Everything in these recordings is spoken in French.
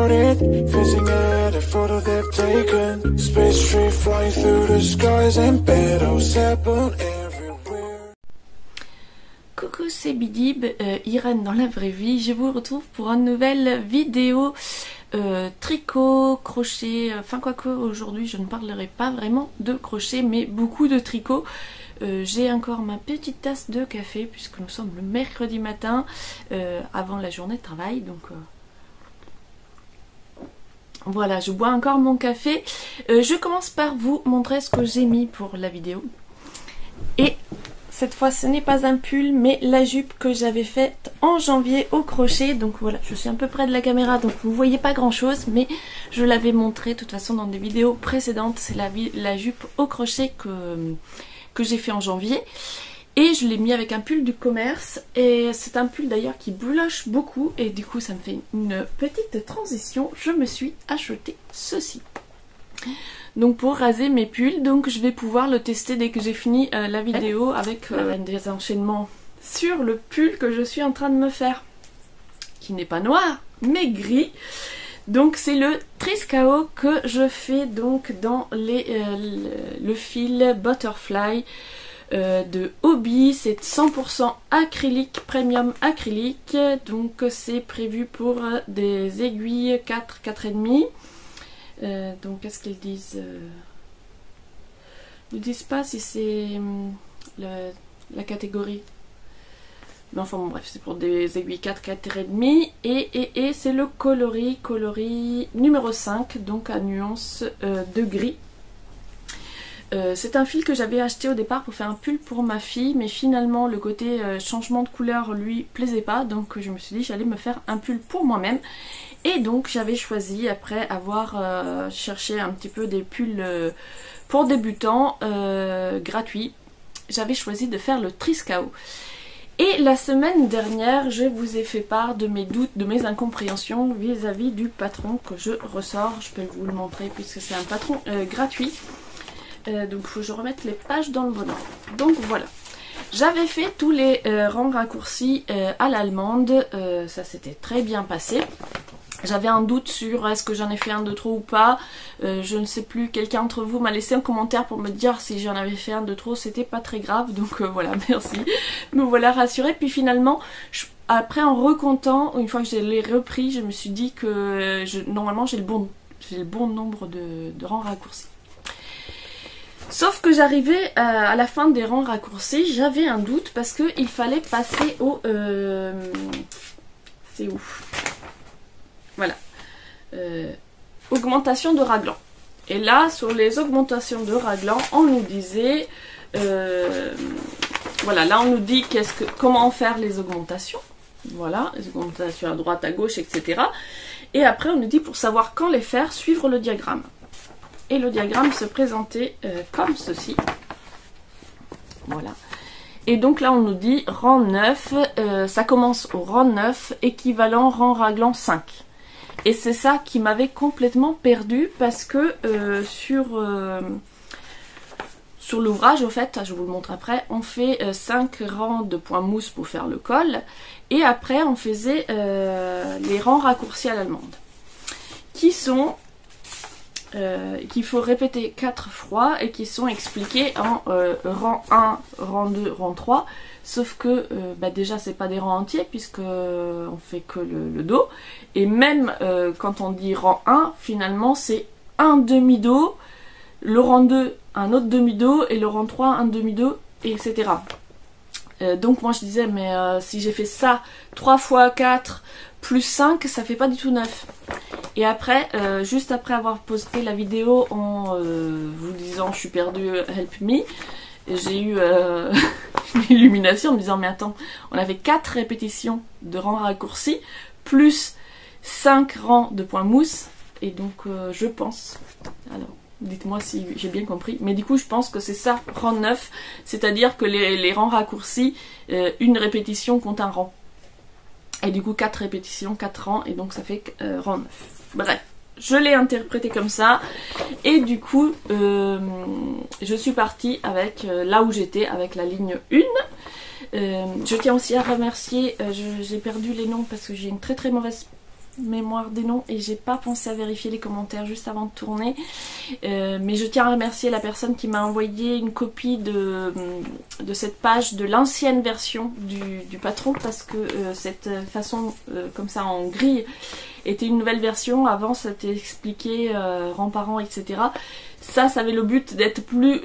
started, fizzing at a photo they've taken. Space tree flying through the skies and petals happen everywhere. Coucou, c'est Bidib, Irène dans la vraie vie. Je vous retrouve pour une nouvelle vidéo tricot, crochet, enfin quoique aujourd'hui je ne parlerai pas vraiment de crochet mais beaucoup de tricot. J'ai encore ma petite tasse de café puisque nous sommes le mercredi matin avant la journée de travail, donc voilà, je bois encore mon café. Je commence par vous montrer ce que j'ai mis pour la vidéo. Et cette fois ce n'est pas un pull mais la jupe que j'avais faite en janvier au crochet. Donc voilà, je suis un peu près de la caméra donc vous voyez pas grand chose, mais je l'avais montré de toute façon dans des vidéos précédentes. C'est la jupe au crochet que j'ai fait en janvier. Et je l'ai mis avec un pull du commerce. Et c'est un pull d'ailleurs qui bouloche beaucoup. Et du coup ça me fait une petite transition. Je me suis acheté ceci. Donc pour raser mes pulls, donc je vais pouvoir le tester dès que j'ai fini la vidéo avec des enchaînements sur le pull que je suis en train de me faire. Qui n'est pas noir, mais gris. Donc c'est le Triscao que je fais donc dans le fil Butterfly de Hobby. C'est 100% acrylique, premium acrylique. Donc c'est prévu pour des aiguilles 4, 4,5. Donc qu'est-ce qu'ils disent? Ils ne disent pas si c'est la catégorie. Mais enfin bon bref, c'est pour des aiguilles 4, 4,5. Et c'est le coloris numéro 5, donc à nuance de gris. C'est un fil que j'avais acheté au départ pour faire un pull pour ma fille, mais finalement le côté changement de couleur lui plaisait pas, donc je me suis dit j'allais me faire un pull pour moi-même. Et donc j'avais choisi, après avoir cherché un petit peu des pulls pour débutants gratuits, j'avais choisi de faire le Triscao. Et la semaine dernière, je vous ai fait part de mes doutes, de mes incompréhensions vis-à-vis du patron que je ressors. Je peux vous le montrer puisque c'est un patron gratuit. Donc il faut que je remette les pages dans le bon ordre. Donc voilà. J'avais fait tous les rangs raccourcis à l'allemande. Ça s'était très bien passé. J'avais un doute sur est-ce que j'en ai fait un de trop ou pas. Je ne sais plus, quelqu'un d'entre vous m'a laissé un commentaire pour me dire si j'en avais fait un de trop. C'était pas très grave, donc voilà, merci. Me voilà rassurée. Puis finalement, après en recomptant, une fois que je l'ai repris, je me suis dit que normalement j'ai le bon nombre de rangs raccourcis. Sauf que j'arrivais à la fin des rangs raccourcis, j'avais un doute parce qu'il fallait passer au... c'est où? Voilà. Augmentation de raglan. Et là, sur les augmentations de raglan, on nous disait... voilà, là on nous dit comment faire les augmentations. Voilà, les augmentations à droite, à gauche, etc. Et après, on nous dit pour savoir quand les faire, suivre le diagramme. Et le diagramme se présentait comme ceci. Voilà. Et donc là on nous dit rang 9, ça commence au rang 9, équivalent rang raglan 5. Et c'est ça qui m'avait complètement perdu parce que sur l'ouvrage, au fait, je vous le montre après, on fait 5 rangs de points mousse pour faire le col. Et après on faisait les rangs raccourcis à l'allemande. Qui sont... qu'il faut répéter 4 fois et qui sont expliqués en rang 1, rang 2, rang 3, sauf que déjà c'est pas des rangs entiers puisque on fait que le dos, et même quand on dit rang 1, finalement c'est un demi-dos, le rang 2 un autre demi-dos et le rang 3 un demi-dos, etc. Donc moi je disais mais si j'ai fait ça 3 fois 4 plus 5, ça fait pas du tout 9. Et après, juste après avoir posté la vidéo en vous disant je suis perdue, help me, j'ai eu une illumination en me disant mais attends, on avait 4 répétitions de rangs raccourcis, plus 5 rangs de points mousse, et donc je pense, alors dites-moi si j'ai bien compris, mais du coup je pense que c'est ça, rang 9, c'est-à-dire que les rangs raccourcis, une répétition compte un rang. Et du coup 4 répétitions, 4 rangs, et donc ça fait rang 9. Bref, je l'ai interprété comme ça, et du coup je suis partie avec là où j'étais, avec la ligne 1. Je tiens aussi à remercier, j'ai perdu les noms parce que j'ai une très mauvaise mémoire des noms et j'ai pas pensé à vérifier les commentaires juste avant de tourner. Mais je tiens à remercier la personne qui m'a envoyé une copie de cette page de l'ancienne version du patron, parce que cette façon comme ça en grille était une nouvelle version. Avant c'était expliqué rang par rang, etc. Ça avait le but d'être plus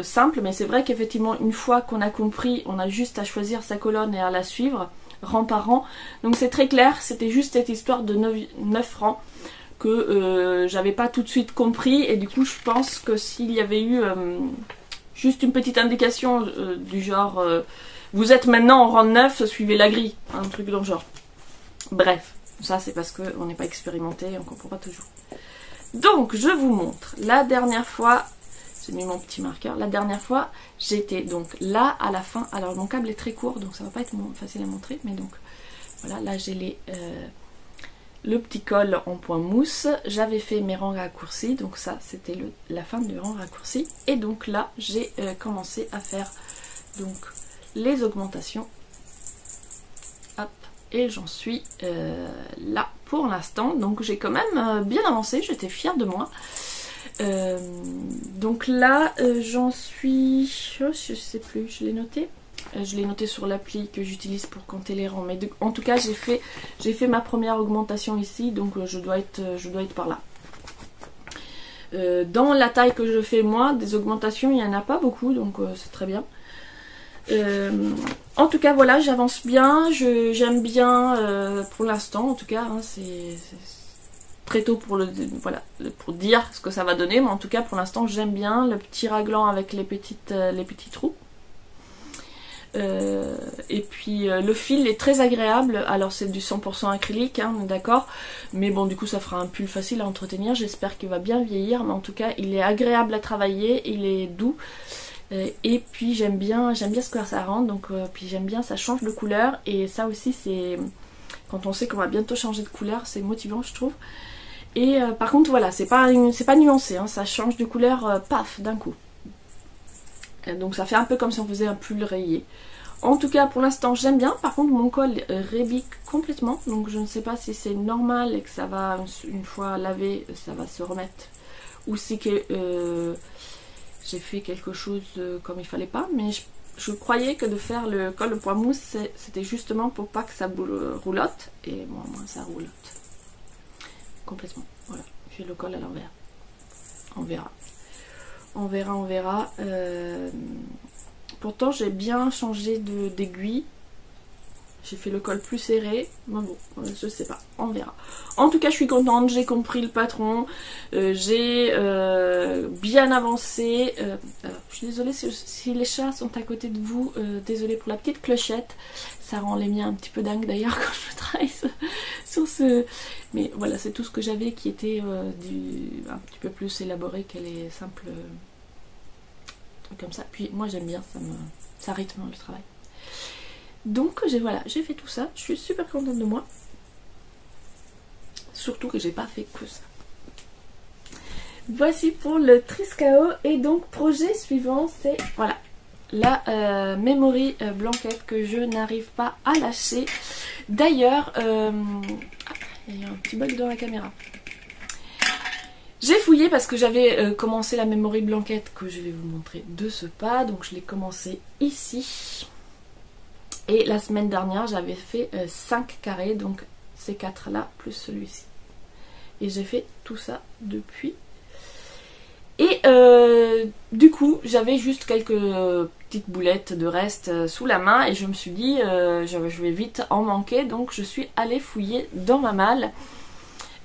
simple, mais c'est vrai qu'effectivement une fois qu'on a compris, on a juste à choisir sa colonne et à la suivre rang par rang. Donc c'est très clair, c'était juste cette histoire de 9 rangs que j'avais pas tout de suite compris, et du coup je pense que s'il y avait eu juste une petite indication du genre vous êtes maintenant en rang 9, suivez la grille, un truc dans le genre. Bref, ça c'est parce qu'on n'est pas expérimenté, on comprend pas toujours. Donc je vous montre, la dernière fois, j'ai mis mon petit marqueur, la dernière fois j'étais donc là à la fin. Alors mon câble est très court donc ça va pas être facile à montrer, mais donc voilà, là j'ai le petit col en point mousse, j'avais fait mes rangs raccourcis, donc ça c'était la fin du rang raccourci, et donc là j'ai commencé à faire donc les augmentations. Hop, et j'en suis là pour l'instant, donc j'ai quand même bien avancé, j'étais fière de moi. Donc là j'en suis, je sais plus, je l'ai noté. Je l'ai noté sur l'appli que j'utilise pour compter les rangs, mais en tout cas j'ai fait ma première augmentation ici, donc je dois être par là. Dans la taille que je fais moi, des augmentations il n'y en a pas beaucoup, donc c'est très bien. En tout cas voilà, j'avance bien, j'aime bien pour l'instant en tout cas, hein, c'est très tôt pour pour dire ce que ça va donner, mais en tout cas pour l'instant j'aime bien le petit raglan avec les petits trous. Et puis le fil est très agréable, alors c'est du 100% acrylique, hein, on est d'accord, mais bon du coup ça fera un pull facile à entretenir, j'espère qu'il va bien vieillir, mais en tout cas il est agréable à travailler, il est doux. Et puis j'aime bien ce que ça rend, donc puis j'aime bien, ça change de couleur, et ça aussi c'est, quand on sait qu'on va bientôt changer de couleur, c'est motivant je trouve. Et par contre voilà, c'est pas nuancé, hein, ça change de couleur paf d'un coup. Donc ça fait un peu comme si on faisait un pull rayé. En tout cas pour l'instant j'aime bien, par contre mon col rébique complètement, donc je ne sais pas si c'est normal et que ça va, une fois lavé, ça va se remettre, ou si que j'ai fait quelque chose comme il fallait pas, mais je croyais que de faire le col au point mousse c'était justement pour pas que ça roulotte, et bon moi ça roulotte complètement. Voilà, j'ai le col à l'envers, on verra. On verra. Pourtant j'ai bien changé d'aiguille. J'ai fait le col plus serré. Mais bon, je sais pas. On verra. En tout cas je suis contente. J'ai compris le patron. J'ai bien avancé. Alors, je suis désolée si les chats sont à côté de vous. Désolée pour la petite clochette. Ça rend les miens un petit peu dingue d'ailleurs quand je travaille sur ce... Mais voilà, c'est tout ce que j'avais qui était un petit peu plus élaboré qu'elle est simple. Truc comme ça. Puis moi j'aime bien, ça rythme le travail. Donc j'ai fait tout ça. Je suis super contente de moi. Surtout que j'ai pas fait que ça. Voici pour le Triscao. Et donc projet suivant, c'est voilà, la memory blanquette que je n'arrive pas à lâcher. D'ailleurs, il y a un petit bug dans la caméra. J'ai fouillé parce que j'avais commencé la memory blanquette que je vais vous montrer de ce pas. Donc je l'ai commencé ici. Et la semaine dernière j'avais fait 5 carrés, donc ces 4 là plus celui-ci. Et j'ai fait tout ça depuis. Et du coup j'avais juste quelques petites boulettes de reste sous la main et je me suis dit je vais vite en manquer, donc je suis allée fouiller dans ma malle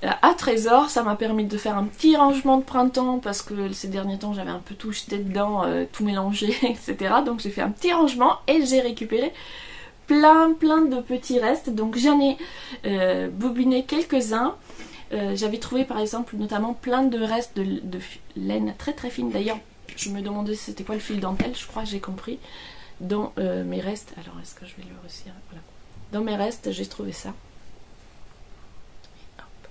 à Trésor. Ça m'a permis de faire un petit rangement de printemps parce que ces derniers temps j'avais un peu tout jeté dedans, tout mélangé etc. Donc j'ai fait un petit rangement et j'ai récupéré plein de petits restes. Donc j'en ai bobiné quelques-uns. J'avais trouvé par exemple notamment plein de restes de laine très fine. D'ailleurs je me demandais c'était quoi le fil dentelle, je crois que j'ai compris dans mes restes. Alors est-ce que je vais le réussir? Voilà. Dans mes restes j'ai trouvé ça. Et, hop.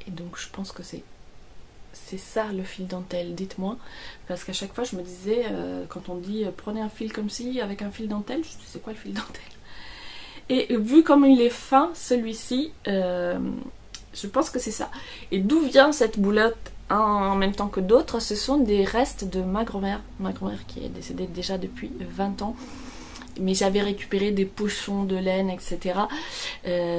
Et donc je pense que c'est ça le fil dentelle, dites-moi, parce qu'à chaque fois je me disais quand on dit prenez un fil comme ci avec un fil dentelle, je dis c'est quoi le fil dentelle? Et vu comme il est fin, celui-ci, je pense que c'est ça. Et d'où vient cette boulotte en même temps que d'autres? Ce sont des restes de ma grand-mère. Ma grand-mère qui est décédée déjà depuis 20 ans. Mais j'avais récupéré des pochons de laine, etc.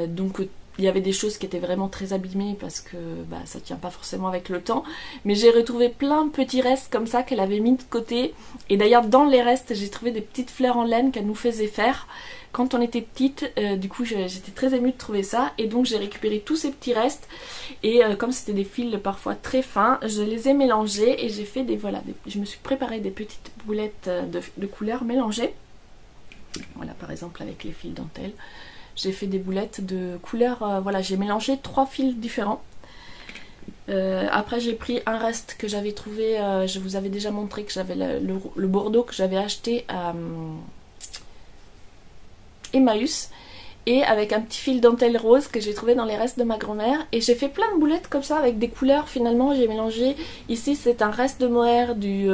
Donc il y avait des choses qui étaient vraiment très abîmées parce que bah, ça tient pas forcément avec le temps. Mais j'ai retrouvé plein de petits restes comme ça qu'elle avait mis de côté. Et d'ailleurs dans les restes, j'ai trouvé des petites fleurs en laine qu'elle nous faisait faire quand on était petite. Du coup j'étais très émue de trouver ça. Et donc j'ai récupéré tous ces petits restes. Et comme c'était des fils parfois très fins, je les ai mélangés. Et j'ai fait des, voilà, je me suis préparé des petites boulettes de couleurs mélangées. Voilà, par exemple avec les fils dentelle. J'ai fait des boulettes de couleurs, voilà, j'ai mélangé 3 fils différents. Après j'ai pris un reste que j'avais trouvé, je vous avais déjà montré que j'avais le bordeaux que j'avais acheté à Emmaüs. Et avec un petit fil dentelle rose que j'ai trouvé dans les restes de ma grand-mère. Et j'ai fait plein de boulettes comme ça avec des couleurs finalement. J'ai mélangé, ici c'est un reste de mohair du...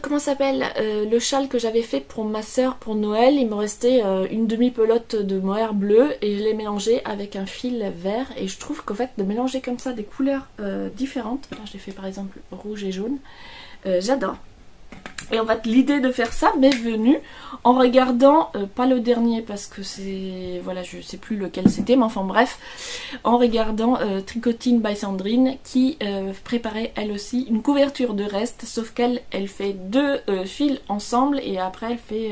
comment ça s'appelle, le châle que j'avais fait pour ma soeur pour Noël. Il me restait une demi-pelote de mohair bleu et je l'ai mélangé avec un fil vert. Et je trouve qu'en fait de mélanger comme ça des couleurs différentes, là j'ai fait par exemple rouge et jaune, j'adore. Et en fait l'idée de faire ça m'est venue en regardant, pas le dernier parce que c'est, voilà, je sais plus lequel c'était, mais enfin bref, en regardant Tricotine by Sandrine qui préparait elle aussi une couverture de reste, sauf qu'elle fait 2 fils ensemble et après elle fait...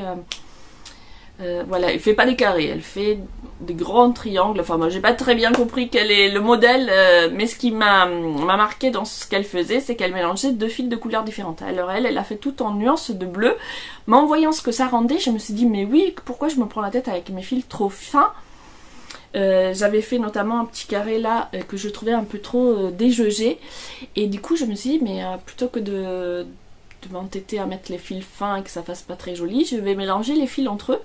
voilà, elle fait pas des carrés, elle fait des grands triangles. Enfin, moi j'ai pas très bien compris quel est le modèle, mais ce qui m'a marqué dans ce qu'elle faisait, c'est qu'elle mélangeait 2 fils de couleurs différentes. Alors elle a fait tout en nuances de bleu, mais en voyant ce que ça rendait, je me suis dit, mais oui, pourquoi je me prends la tête avec mes fils trop fins? J'avais fait notamment un petit carré là que je trouvais un peu trop déjeugé, et du coup je me suis dit, mais plutôt que de m'entêter à mettre les fils fins et que ça fasse pas très joli, je vais mélanger les fils entre eux.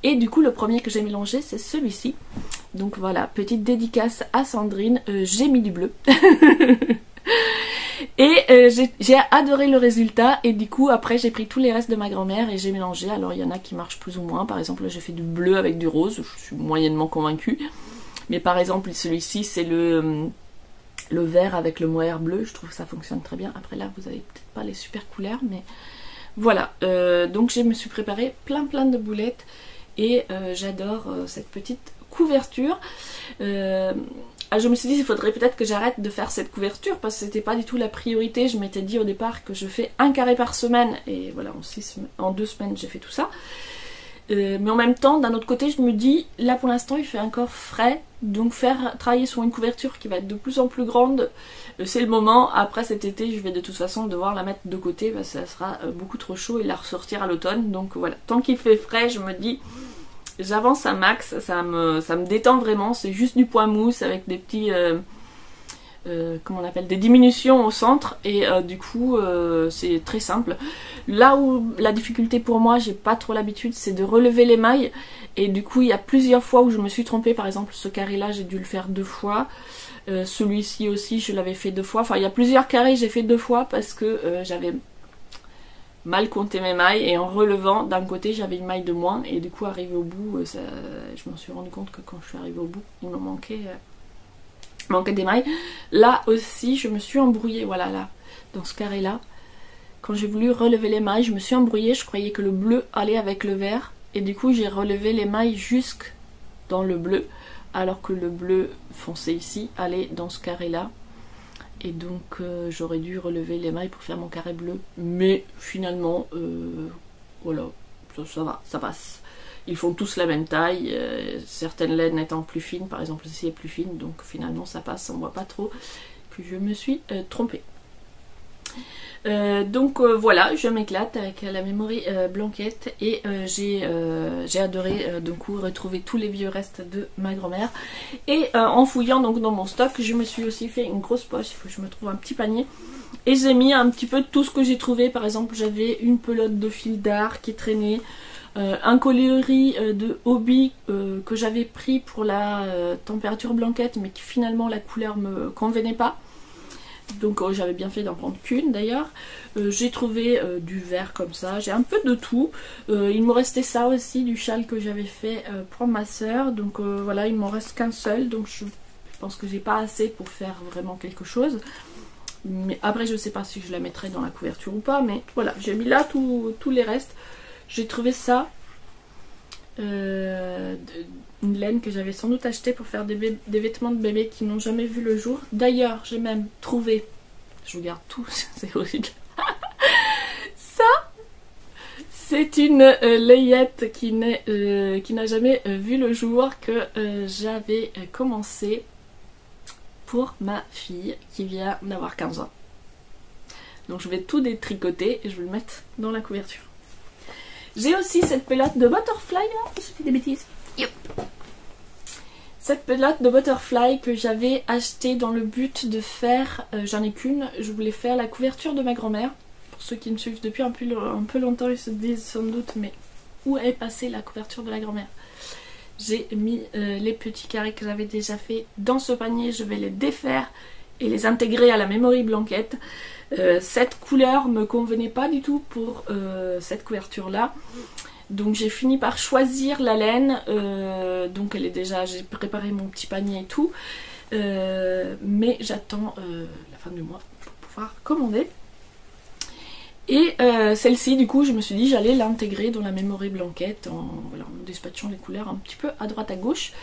Et du coup le premier que j'ai mélangé c'est celui-ci. Donc voilà, petite dédicace à Sandrine, j'ai mis du bleu. Et j'ai adoré le résultat. Et du coup après j'ai pris tous les restes de ma grand-mère et j'ai mélangé. Alors il y en a qui marchent plus ou moins, par exemple j'ai fait du bleu avec du rose, je suis moyennement convaincue. Mais par exemple celui-ci c'est le vert avec le mohair bleu, je trouve que ça fonctionne très bien. Après là vous avez peut-être pas les super couleurs, mais voilà. Donc je me suis préparé plein de boulettes et j'adore cette petite couverture. Je me suis dit il faudrait peut-être que j'arrête de faire cette couverture parce que c'était pas du tout la priorité. Je m'étais dit au départ que je fais un carré par semaine et voilà, en 2 semaines j'ai fait tout ça. Mais en même temps, d'un autre côté, je me dis, là pour l'instant il fait encore frais, donc travailler sur une couverture qui va être de plus en plus grande, c'est le moment. Après cet été, je vais de toute façon devoir la mettre de côté, parce que ça sera beaucoup trop chaud et la ressortir à l'automne. Donc voilà, tant qu'il fait frais, je me dis, j'avance à max, ça me détend vraiment. C'est juste du point mousse avec des petits... comment on appelle, des diminutions au centre et du coup c'est très simple. Là où la difficulté pour moi, j'ai pas trop l'habitude, c'est de relever les mailles et du coup il y a plusieurs fois où je me suis trompée. Par exemple ce carré là j'ai dû le faire 2 fois, celui-ci aussi je l'avais fait 2 fois, enfin il y a plusieurs carrés j'ai fait 2 fois parce que j'avais mal compté mes mailles et en relevant d'un côté j'avais une maille de moins et du coup arrivé au bout je me suis rendu compte que quand je suis arrivée au bout il me manquait des mailles. Là aussi je me suis embrouillée, voilà, là dans ce carré là quand j'ai voulu relever les mailles je me suis embrouillée. Je croyais que le bleu allait avec le vert et du coup j'ai relevé les mailles jusque dans le bleu alors que le bleu foncé ici allait dans ce carré là et donc j'aurais dû relever les mailles pour faire mon carré bleu, mais finalement voilà, ça va, ça passe. Ils font tous la même taille, certaines laines étant plus fines, par exemple celle-ci est plus fine, donc finalement ça passe, on voit pas trop que je me suis trompée. Donc voilà, je m'éclate avec la Memory Blanket et j'ai adoré du coup retrouver tous les vieux restes de ma grand-mère. Et en fouillant donc dans mon stock, je me suis aussi fait une grosse poche, il faut que je me trouve un petit panier. Et j'ai mis un petit peu tout ce que j'ai trouvé. Par exemple j'avais une pelote de fil d'art qui traînait, un coloris de hobby que j'avais pris pour la température blanquette mais qui finalement la couleur me convenait pas. Donc j'avais bien fait d'en prendre qu'une d'ailleurs. J'ai trouvé du vert comme ça, j'ai un peu de tout. Il me restait ça aussi, du châle que j'avais fait pour ma soeur. Donc voilà, il m'en reste qu'un seul, donc je pense que j'ai pas assez pour faire vraiment quelque chose. Mais après je sais pas si je la mettrai dans la couverture ou pas, mais voilà, j'ai mis là tous les restes. J'ai trouvé ça, une laine que j'avais sans doute acheté pour faire des vêtements de bébé qui n'ont jamais vu le jour. D'ailleurs j'ai même trouvé, je vous garde tout, c'est horrible. Ça, c'est une layette qui n'a jamais vu le jour, que j'avais commencé pour ma fille qui vient d'avoir 15 ans. Donc je vais tout détricoter et je vais le mettre dans la couverture. J'ai aussi cette pelote de butterfly là, je fais des bêtises. Cette pelote de butterfly que j'avais achetée dans le but de faire, j'en ai qu'une, je voulais faire la couverture de ma grand-mère. Pour ceux qui me suivent depuis un peu longtemps, ils se disent sans doute, mais où est passée la couverture de la grand-mère? J'ai mis les petits carrés que j'avais déjà fait dans ce panier, je vais les défaire et les intégrer à la memory blanket. Cette couleur me convenait pas du tout pour cette couverture là. Donc j'ai fini par choisir la laine, donc elle est déjà, j'ai préparé mon petit panier et tout, mais j'attends la fin du mois pour pouvoir commander. Et celle-ci du coup je me suis dit j'allais l'intégrer dans la memory blanket en dispatchant les couleurs un petit peu à droite à gauche.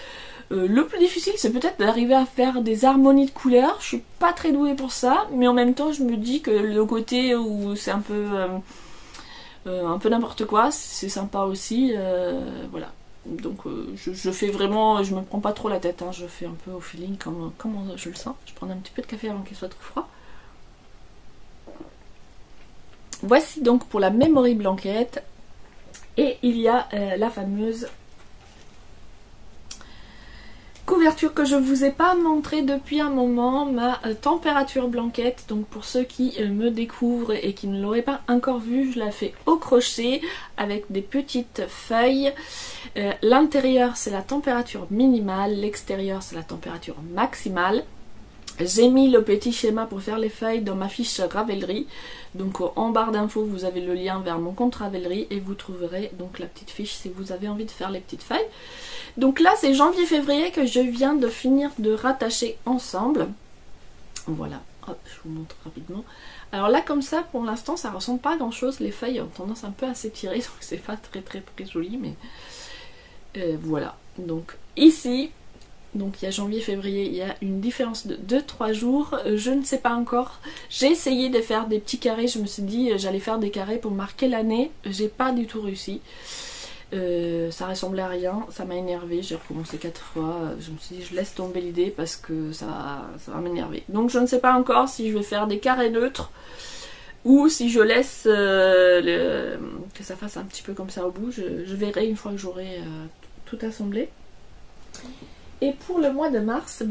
Le plus difficile c'est peut-être d'arriver à faire des harmonies de couleurs, je suis pas très douée pour ça, mais en même temps je me dis que le côté où c'est un peu n'importe quoi, c'est sympa aussi, voilà. Donc je fais vraiment, je me prends pas trop la tête, hein, je fais un peu au feeling comme je le sens. Je prends un petit peu de café avant qu'il soit trop froid. Voici donc pour la memory blanket, et il y a la fameuse couverture que je vous ai pas montré depuis un moment, ma température blanquette. Donc pour ceux qui me découvrent et qui ne l'auraient pas encore vue, je la fais au crochet avec des petites feuilles. L'intérieur c'est la température minimale, l'extérieur c'est la température maximale. J'ai mis le petit schéma pour faire les feuilles dans ma fiche Ravelry. Donc en barre d'infos vous avez le lien vers mon compte Ravelry et vous trouverez donc la petite fiche si vous avez envie de faire les petites feuilles. Donc là c'est janvier-février que je viens de finir de rattacher ensemble. Voilà, hop, je vous montre rapidement. Alors là comme ça pour l'instant ça ressemble pas à grand chose, les feuilles ont tendance un peu à s'étirer donc c'est pas très joli, mais voilà. Donc ici, donc il y a janvier-février, il y a une différence de 2-3 jours, je ne sais pas encore. J'ai essayé de faire des petits carrés, je me suis dit j'allais faire des carrés pour marquer l'année, j'ai pas du tout réussi. Ça ressemblait à rien, ça m'a énervé, j'ai recommencé 4 fois, je me suis dit je laisse tomber l'idée parce que ça va m'énerver. Donc je ne sais pas encore si je vais faire des carrés neutres ou si je laisse que ça fasse un petit peu comme ça au bout, je verrai une fois que j'aurai tout assemblé. Et pour le mois de mars,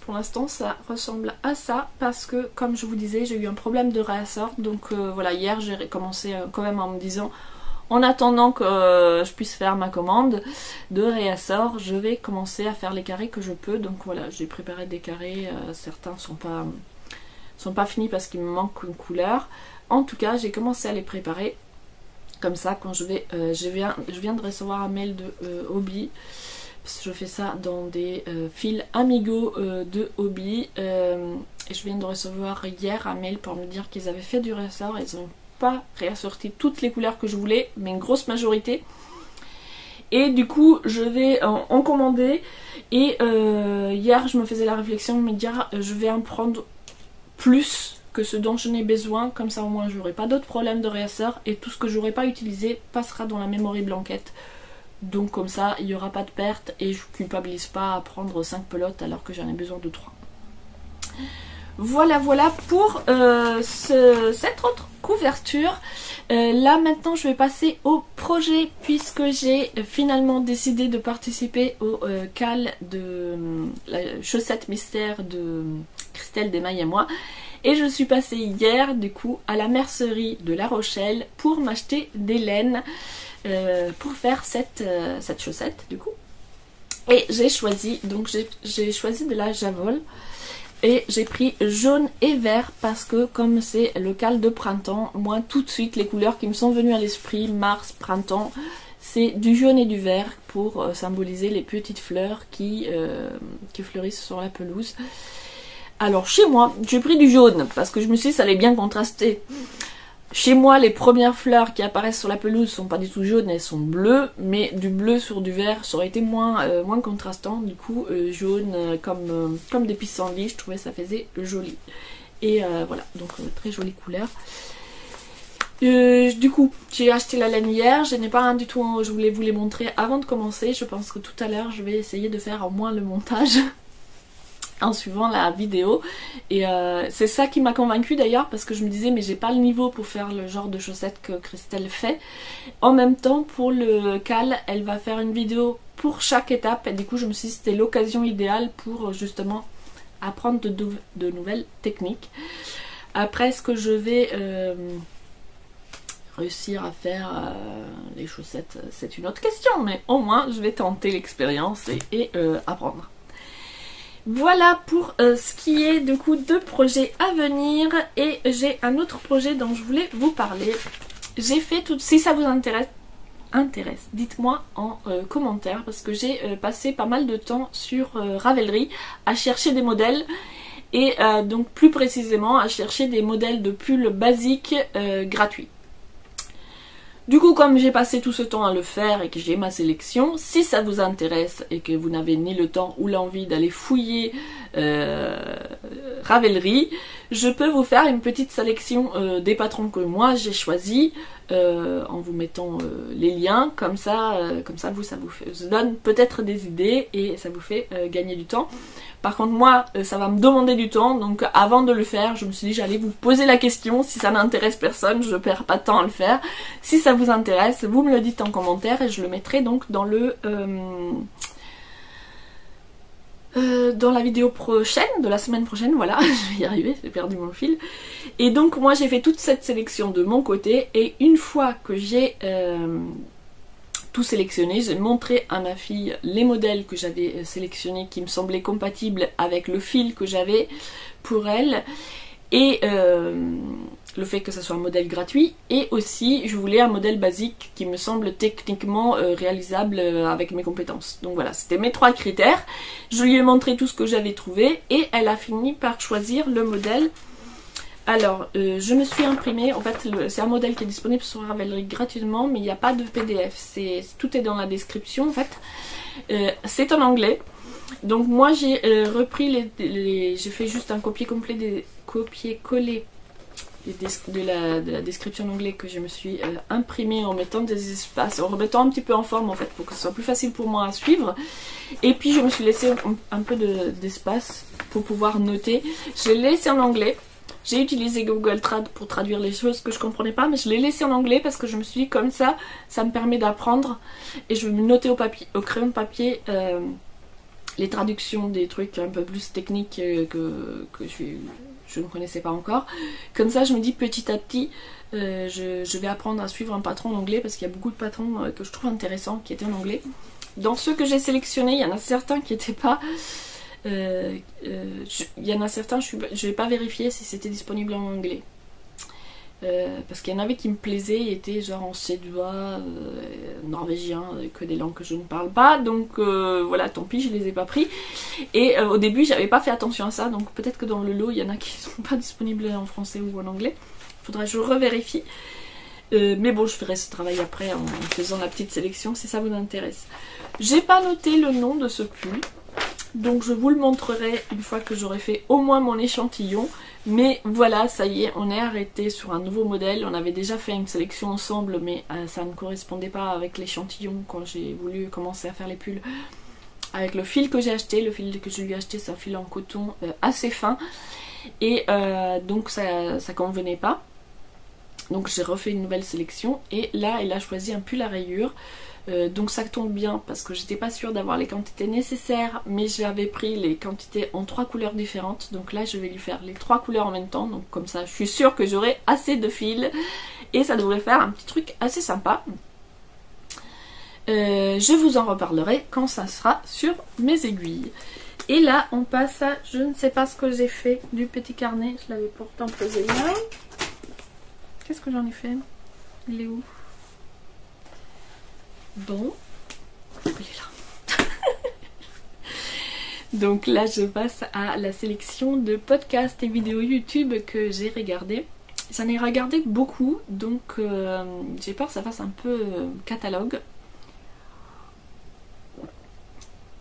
pour l'instant ça ressemble à ça parce que comme je vous disais j'ai eu un problème de réassort. Donc voilà, hier j'ai commencé quand même en me disant en attendant que je puisse faire ma commande de réassort, je vais commencer à faire les carrés que je peux. Donc voilà, j'ai préparé des carrés, certains sont pas finis parce qu'il me manque une couleur. En tout cas j'ai commencé à les préparer. Comme ça quand je viens de recevoir un mail de Hobby. Je fais ça dans des fils Amigo de Hobby et je viens de recevoir hier un mail pour me dire qu'ils avaient fait du réassort. Ils n'ont pas réassorti toutes les couleurs que je voulais, mais une grosse majorité. Et du coup je vais en commander. Et hier je me faisais la réflexion de me dire je vais en prendre plus que ce dont je n'ai besoin. Comme ça au moins j'aurai pas d'autres problèmes de réassort et tout ce que j'aurai pas utilisé passera dans la memory blanket. Donc comme ça, il n'y aura pas de perte et je ne culpabilise pas à prendre 5 pelotes alors que j'en ai besoin de 3. Voilà pour cette autre couverture. Là maintenant je vais passer au projet puisque j'ai finalement décidé de participer au call de la chaussette mystère de Christelle Desmailles et moi. Et je suis passée hier du coup à la mercerie de La Rochelle pour m'acheter des laines. Pour faire cette chaussette du coup, et j'ai choisi de la Javol. Et j'ai pris jaune et vert parce que comme c'est le cal de printemps, moi tout de suite les couleurs qui me sont venues à l'esprit, mars, printemps, c'est du jaune et du vert pour symboliser les petites fleurs qui fleurissent sur la pelouse. Alors chez moi, j'ai pris du jaune parce que je me suis dit ça allait bien contraster. Chez moi, les premières fleurs qui apparaissent sur la pelouse sont pas du tout jaunes, elles sont bleues, mais du bleu sur du vert, ça aurait été moins contrastant. Du coup, jaune comme des pissenlits, je trouvais ça faisait joli. Et voilà, donc très jolie couleur. Du coup, j'ai acheté la laine hier, je n'ai pas rien du tout, je voulais vous les montrer avant de commencer. Je pense que tout à l'heure, je vais essayer de faire au moins le montage en suivant la vidéo, et c'est ça qui m'a convaincue d'ailleurs, parce que je me disais mais j'ai pas le niveau pour faire le genre de chaussettes que Christelle fait. En même temps, pour le cal, elle va faire une vidéo pour chaque étape, et du coup je me suis dit c'était l'occasion idéale pour justement apprendre de nouvelles techniques. Après, est-ce que je vais réussir à faire les chaussettes, c'est une autre question, mais au moins je vais tenter l'expérience et apprendre. Voilà pour ce qui est du coup de projets à venir, et j'ai un autre projet dont je voulais vous parler. J'ai fait tout, si ça vous intéresse, dites-moi en commentaire, parce que j'ai passé pas mal de temps sur Ravelry à chercher des modèles, et donc plus précisément à chercher des modèles de pulls basiques gratuits. Du coup, comme j'ai passé tout ce temps à le faire et que j'ai ma sélection, si ça vous intéresse et que vous n'avez ni le temps ou l'envie d'aller fouiller Ravelry, je peux vous faire une petite sélection des patrons que moi j'ai choisis en vous mettant les liens, comme ça ça vous donne peut-être des idées et ça vous fait gagner du temps. Par contre moi ça va me demander du temps, donc avant de le faire je me suis dit j'allais vous poser la question. Si ça n'intéresse personne, je perds pas de temps à le faire. Si ça vous intéresse, vous me le dites en commentaire et je le mettrai donc dans dans la vidéo prochaine, de la semaine prochaine, voilà, je vais y arriver, j'ai perdu mon fil. Et donc moi j'ai fait toute cette sélection de mon côté, et une fois que j'ai tout sélectionné, j'ai montré à ma fille les modèles que j'avais sélectionnés qui me semblaient compatibles avec le fil que j'avais pour elle, et le fait que ça soit un modèle gratuit, et aussi je voulais un modèle basique qui me semble techniquement réalisable avec mes compétences. Donc voilà, c'était mes 3 critères. Je lui ai montré tout ce que j'avais trouvé et elle a fini par choisir le modèle. Alors je me suis imprimé, en fait c'est un modèle qui est disponible sur Ravelry gratuitement, mais il n'y a pas de PDF, tout est dans la description en fait. C'est en anglais. Donc moi j'ai repris j'ai fait juste un copier-coller de la description en anglais que je me suis imprimée en mettant des espaces, en remettant un petit peu en forme en fait pour que ce soit plus facile pour moi à suivre. Et puis je me suis laissé un peu d'espace pour pouvoir noter. Je l'ai laissé en anglais. J'ai utilisé Google Trad pour traduire les choses que je comprenais pas, mais je l'ai laissé en anglais parce que je me suis dit comme ça me permet d'apprendre, et je vais me noter au crayon de papier les traductions des trucs un peu plus techniques que je ne connaissais pas encore. Comme ça je me dis petit à petit je vais apprendre à suivre un patron en anglais, parce qu'il y a beaucoup de patrons que je trouve intéressants qui étaient en anglais. Dans ceux que j'ai sélectionnés, il y en a certains qui n'étaient pas il y en a certains, je n'ai pas vérifié si c'était disponible en anglais, parce qu'il y en avait qui me plaisaient et étaient genre en suédois, norvégien, que des langues que je ne parle pas, donc voilà, tant pis, je les ai pas pris. Et au début j'avais pas fait attention à ça, donc peut-être que dans le lot il y en a qui sont pas disponibles en français ou en anglais. Faudrait que je revérifie, mais bon, je ferai ce travail après en faisant la petite sélection si ça vous intéresse. J'ai pas noté le nom de ce pull, donc je vous le montrerai une fois que j'aurai fait au moins mon échantillon. Mais voilà, ça y est, on est arrêté sur un nouveau modèle. On avait déjà fait une sélection ensemble, mais ça ne correspondait pas avec l'échantillon quand j'ai voulu commencer à faire les pulls. Avec le fil que j'ai acheté, le fil que je lui ai acheté, c'est un fil en coton assez fin. Et donc ça convenait pas. Donc j'ai refait une nouvelle sélection. Et là, elle a choisi un pull à rayures. Donc ça tombe bien parce que j'étais pas sûre d'avoir les quantités nécessaires, mais j'avais pris les quantités en 3 couleurs différentes. Donc là je vais lui faire les 3 couleurs en même temps, donc comme ça je suis sûre que j'aurai assez de fils et ça devrait faire un petit truc assez sympa. Je vous en reparlerai quand ça sera sur mes aiguilles. Et là on passe à, je ne sais pas ce que j'ai fait du petit carnet, je l'avais pourtant posé là. Qu'est-ce que j'en ai fait? Il est où? Bon, il est là. Donc là je passe à la sélection de podcasts et vidéos YouTube que j'ai regardées. J'en ai regardé beaucoup, donc j'ai peur que ça fasse un peu catalogue.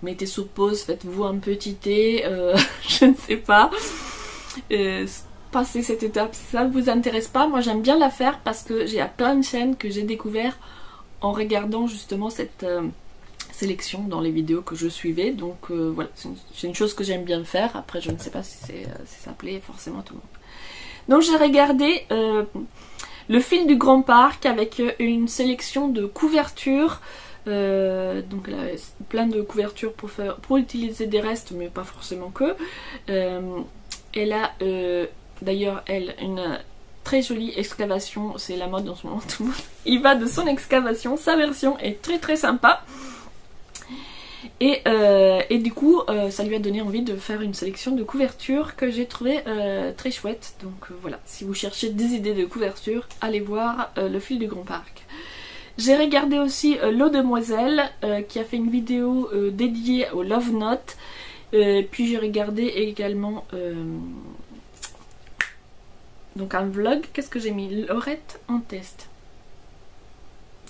Mettez sur pause, faites-vous un petit thé, je ne sais pas. Passez cette étape si ça ne vous intéresse pas. Moi j'aime bien la faire parce que j'ai plein de chaînes que j'ai découvert en regardant justement cette sélection dans les vidéos que je suivais. Donc voilà, c'est une chose que j'aime bien faire. Après je ne sais pas si ça plaît forcément à tout le monde. Donc j'ai regardé Le fil du grand parc avec une sélection de couvertures. Donc là, plein de couvertures pour utiliser des restes, mais pas forcément que. Elle a d'ailleurs une très jolie excavation, c'est la mode en ce moment, tout le monde il va de son excavation, sa version est très très sympa. Et du coup ça lui a donné envie de faire une sélection de couvertures que j'ai trouvé très chouette. Donc voilà, si vous cherchez des idées de couverture, allez voir Le fil du grand parc. J'ai regardé aussi L'eau demoiselle qui a fait une vidéo dédiée au Love Note. Puis j'ai regardé également donc un vlog. Qu'est-ce que j'ai mis? Laurette en test.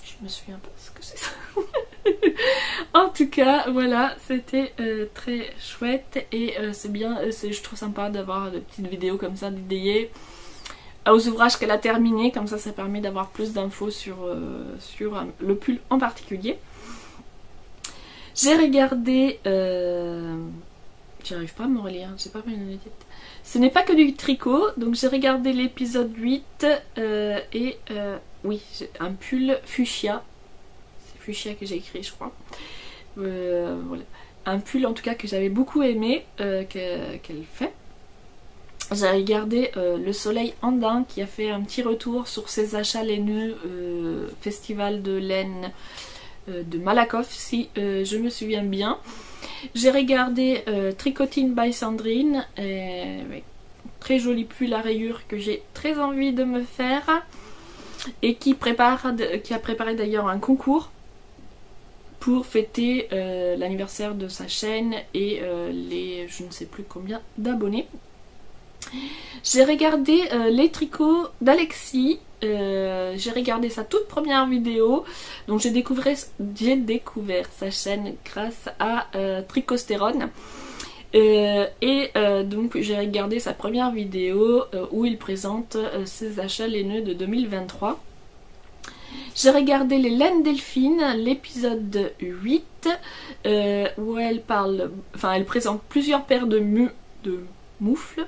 Je me souviens pas ce que c'est ça. En tout cas, voilà, c'était très chouette et c'est bien, je trouve sympa d'avoir des petites vidéos comme ça dédiées aux ouvrages qu'elle a terminés, comme ça permet d'avoir plus d'infos sur le pull en particulier. J'ai regardé, j'arrive pas à me relire, j'ai pas pris une tête. Ce n'est pas que du tricot, donc j'ai regardé l'épisode 8 oui, un pull fuchsia. C'est fuchsia que j'ai écrit, je crois. Voilà. Un pull en tout cas que j'avais beaucoup aimé qu'elle fait. J'ai regardé Le Soleil Andin qui a fait un petit retour sur ses achats laineux festival de laine de Malakoff, si je me souviens bien. J'ai regardé Tricotine by Sandrine, très joli pull à rayures que j'ai très envie de me faire et qui a préparé d'ailleurs un concours pour fêter l'anniversaire de sa chaîne et les je ne sais plus combien d'abonnés. J'ai regardé les tricots d'Alexis, j'ai regardé sa toute première vidéo, donc j'ai découvert sa chaîne grâce à Tricostérone. Donc j'ai regardé sa première vidéo où il présente ses achats laineux de 2023. J'ai regardé les laines Delphine, l'épisode 8, où elle présente plusieurs paires de moufles.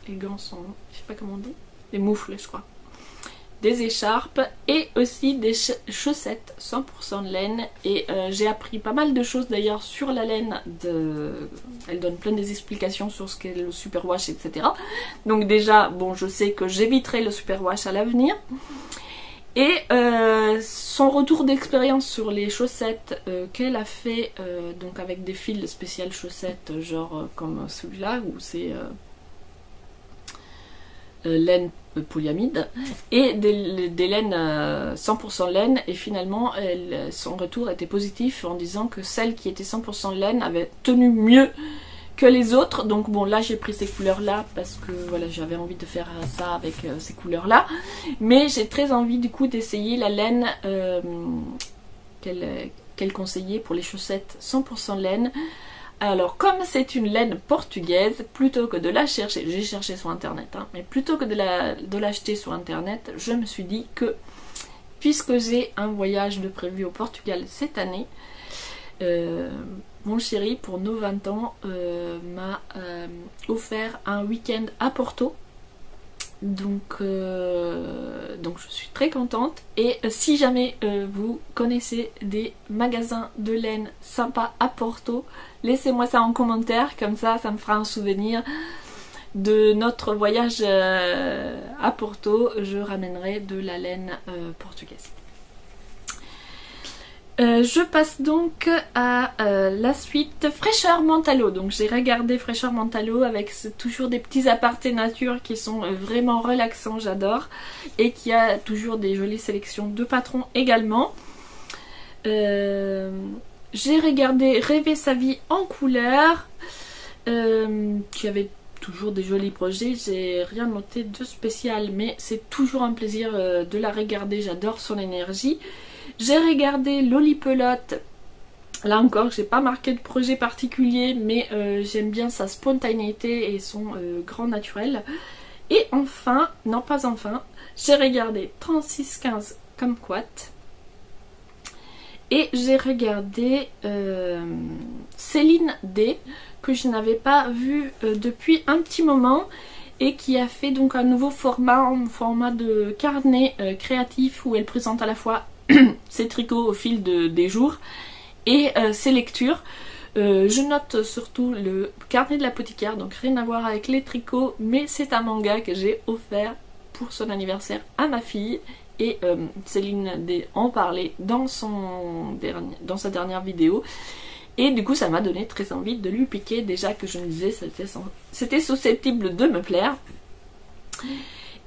Les gants sont, je sais pas comment on dit, des moufles je crois, des écharpes et aussi des chaussettes 100% de laine. Et j'ai appris pas mal de choses d'ailleurs sur la laine. Elle donne plein des explications sur ce qu'est le superwash, etc. Donc déjà, bon, je sais que j'éviterai le superwash à l'avenir. Et son retour d'expérience sur les chaussettes qu'elle a fait, donc avec des fils spéciales chaussettes, genre comme celui-là, où c'est laine polyamide, et des laines 100% laine, et finalement son retour était positif en disant que celle qui était 100% laine avait tenu mieux que les autres. Donc bon, là j'ai pris ces couleurs là parce que voilà, j'avais envie de faire ça avec ces couleurs là, mais j'ai très envie du coup d'essayer la laine qu'elle conseillait pour les chaussettes 100% laine. Alors comme c'est une laine portugaise, plutôt que de la chercher, j'ai cherché sur internet, hein, mais plutôt que de l'acheter sur internet, je me suis dit que puisque j'ai un voyage de prévu au Portugal cette année, mon chéri, pour nos 20 ans, m'a offert un week-end à Porto. Donc je suis très contente. Et si jamais vous connaissez des magasins de laine sympas à Porto, laissez-moi ça en commentaire. Comme ça me fera un souvenir de notre voyage à Porto. Je ramènerai de la laine portugaise. Je passe donc à la suite Fraîcheur Mentalo. Donc j'ai regardé Fraîcheur Mentalo avec toujours des petits apartés nature qui sont vraiment relaxants, j'adore. Et qui a toujours des jolies sélections de patrons également. J'ai regardé Rêver sa vie en couleur, qui avait toujours des jolis projets. J'ai rien noté de spécial, mais c'est toujours un plaisir de la regarder, j'adore son énergie. J'ai regardé Lolipelote. Là encore, j'ai pas marqué de projet particulier, mais j'aime bien sa spontanéité et son grand naturel. Et enfin, non pas enfin, j'ai regardé 3615 Kumquat. Et j'ai regardé Céline D, que je n'avais pas vu depuis un petit moment, et qui a fait donc un nouveau format, en format de carnet créatif, où elle présente à la fois ses tricots au fil des jours et ses lectures. Je note surtout le carnet de l'apothicaire, donc rien à voir avec les tricots, mais c'est un manga que j'ai offert pour son anniversaire à ma fille. Et Céline D en parlait dans sa dernière vidéo. Et du coup ça m'a donné très envie de lui piquer. Déjà que je me disais c'était susceptible de me plaire.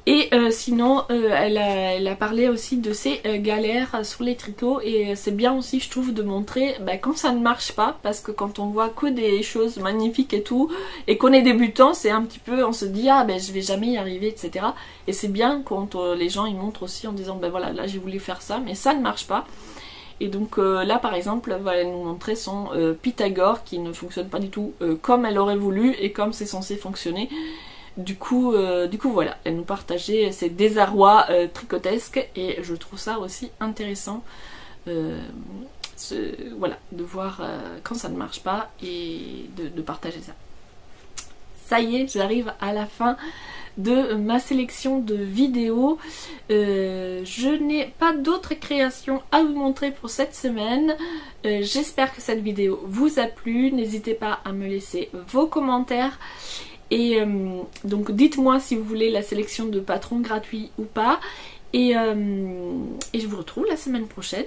Et sinon elle a parlé aussi de ses galères sur les tricots. Et c'est bien aussi je trouve de montrer quand ça ne marche pas. Parce que quand on voit que des choses magnifiques et tout, et qu'on est débutant, c'est un petit peu, on se dit je vais jamais y arriver, etc. Et c'est bien quand les gens ils montrent aussi en disant voilà, là j'ai voulu faire ça mais ça ne marche pas. Et donc là par exemple elle nous montrer son Pythagore qui ne fonctionne pas du tout comme elle aurait voulu et comme c'est censé fonctionner. Du coup voilà, elle nous partageait ses désarrois tricotesques et je trouve ça aussi intéressant voilà, de voir quand ça ne marche pas et de partager ça. Ça y est, j'arrive à la fin de ma sélection de vidéos. Je n'ai pas d'autres créations à vous montrer pour cette semaine. J'espère que cette vidéo vous a plu. N'hésitez pas à me laisser vos commentaires. Et donc dites-moi si vous voulez la sélection de patrons gratuits ou pas. Et je vous retrouve la semaine prochaine.